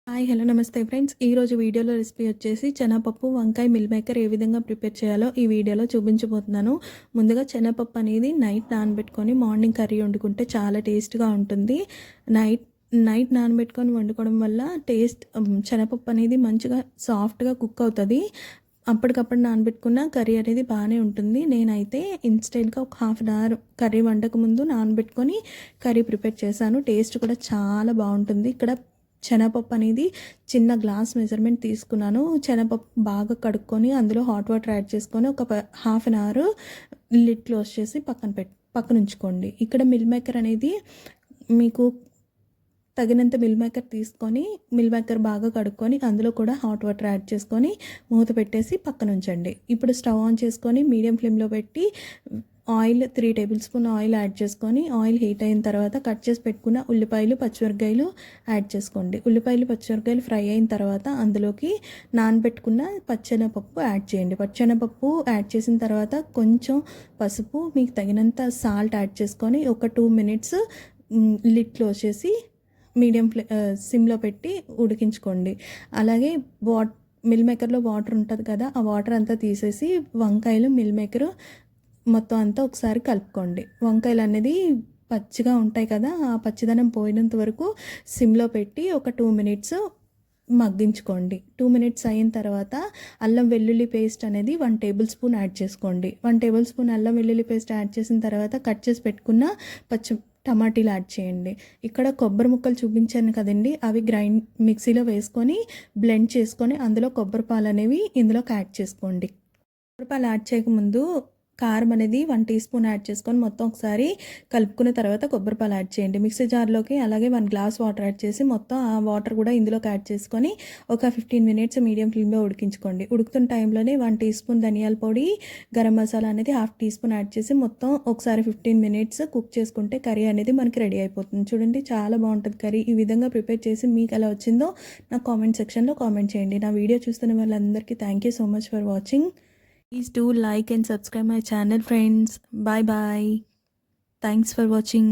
Hi hello నమస్తే friends. ఈరోజు వీడియోలో రెసిపీ వచ్చేసి శనగపప్పు వంకాయ మిల్ మేకర్ ఏ విధంగా ప్రిపేర్ చేయాలో ఈ వీడియోలో చూపించబోతున్నాను. ముందుగా శనగపప్పు అనేది నైట్ నానబెట్టుకొని మార్నింగ్ కర్రీ వండుకుంటే చాలా టేస్ట్గా ఉంటుంది. నైట్ నైట్ నానబెట్టుకొని వండుకోవడం వల్ల శనగపప్పు అనేది మంచిగా సాఫ్ట్గా కుక్ అవుతుంది. అప్పటికప్పుడు నానబెట్టుకున్న కర్రీ అనేది బాగానే ఉంటుంది. నేనైతే ఇన్స్టెంట్గా ఒక హాఫ్ అన్ అవర్ కర్రీ వండక ముందు నానబెట్టుకొని కర్రీ ప్రిపేర్ చేశాను. టేస్ట్ కూడా చాలా బాగుంటుంది. ఇక్కడ శనగపప్పు అనేది చిన్న గ్లాస్ మెజర్మెంట్ తీసుకున్నాను. శనగపప్పు బాగా కడుక్కొని అందులో హాట్ వాటర్ యాడ్ చేసుకొని ఒక half an hour lid close చేసి పక్కన ఉంచుకోండి. ఇక్కడ మిల్ మేకర్ అనేది మీకు తగినంత మిల్ మేకర్ తీసుకొని మిల్ మేకర్ బాగా కడుక్కొని అందులో కూడా హాట్ వాటర్ యాడ్ చేసుకొని మూత పెట్టేసి పక్కన ఉంచండి. ఇప్పుడు స్టవ్ ఆన్ చేసుకొని మీడియం ఫ్లేమ్లో పెట్టి oil 3 table spoon oil add చేసుకొని ఆయిల్ హీట్ అయిన తర్వాత కట్ చేసి పెట్టుకున్న ఉల్లిపాయలు పచ్చిమిరపకాయలు యాడ్ చేసుకోండి. ఉల్లిపాయలు పచ్చిమిరపకాయలు ఫ్రై అయిన తర్వాత అందులోకి నానబెట్టుకున్న పచ్చెనగపప్పు యాడ్ చేయండి. పచ్చెనగపప్పు యాడ్ చేసిన తర్వాత కొంచెం పసుపు, మీకు తగినంత సాల్ట్ యాడ్ చేసుకొని ఒక 2 మినిట్స్ లిడ్ క్లోజ్ చేసి సిమ్లో పెట్టి ఉడికించుకోండి. అలాగే మిల్ మేకర్లో వాటర్ ఉంటుంది కదా, ఆ వాటర్ అంతా తీసేసి వంకాయలు మిల్ మేకరు మొత్తం అంతా ఒకసారి కలుపుకోండి. వంకాయలు అనేది పచ్చిగా ఉంటాయి కదా, ఆ పచ్చిదనం పోయినంత వరకు సిమ్లో పెట్టి ఒక 2 మినిట్స్ మగ్గించుకోండి. 2 మినిట్స్ అయిన తర్వాత అల్లం వెల్లుల్లి పేస్ట్ అనేది 1 టేబుల్ స్పూన్ యాడ్ చేసుకోండి. 1 టేబుల్ స్పూన్ అల్లం వెల్లుల్లి పేస్ట్ యాడ్ చేసిన తర్వాత కట్ చేసి పెట్టుకున్న టమాటీలు యాడ్ చేయండి. ఇక్కడ కొబ్బరి ముక్కలు చూపించాను కదండి, అవి మిక్సీలో వేసుకొని బ్లెండ్ చేసుకొని అందులో కొబ్బరి పాలు అనేవి ఇందులోకి యాడ్ చేసుకోండి. కొబ్బరి పాలు యాడ్ చేయకముందు కారం అనేది 1 టీ స్పూన్ యాడ్ చేసుకొని మొత్తం ఒకసారి కలుపుకున్న తర్వాత కొబ్బరిపాలు యాడ్ చేయండి. మిక్సీ జార్లోకి అలాగే 1 గ్లాస్ వాటర్ యాడ్ చేసి మొత్తం ఆ వాటర్ కూడా ఇందులోకి యాడ్ చేసుకొని ఒక 15 మినిట్స్ మీడియం ఫ్లేమ్లో ఉడికించుకోండి. ఉడుకుతున్న టైంలోనే 1 టీ స్పూన్ ధనియాల పొడి, గరం మసాలా అనేది హాఫ్ టీ స్పూన్ యాడ్ చేసి మొత్తం ఒకసారి 15 మినిట్స్ కుక్ చేసుకుంటే కర్రీ అనేది మనకి రెడీ అయిపోతుంది. చూడండి, చాలా బాగుంటుంది కర్రీ. ఈ విధంగా ప్రిపేర్ చేసి మీకు ఎలా వచ్చిందో నా కామెంట్ సెక్షన్లో కామెంట్ చేయండి. నా వీడియో చూస్తున్న వాళ్ళందరికీ thank you so much for watching. Please do like and subscribe my channel, friends. Bye bye. Thanks for watching.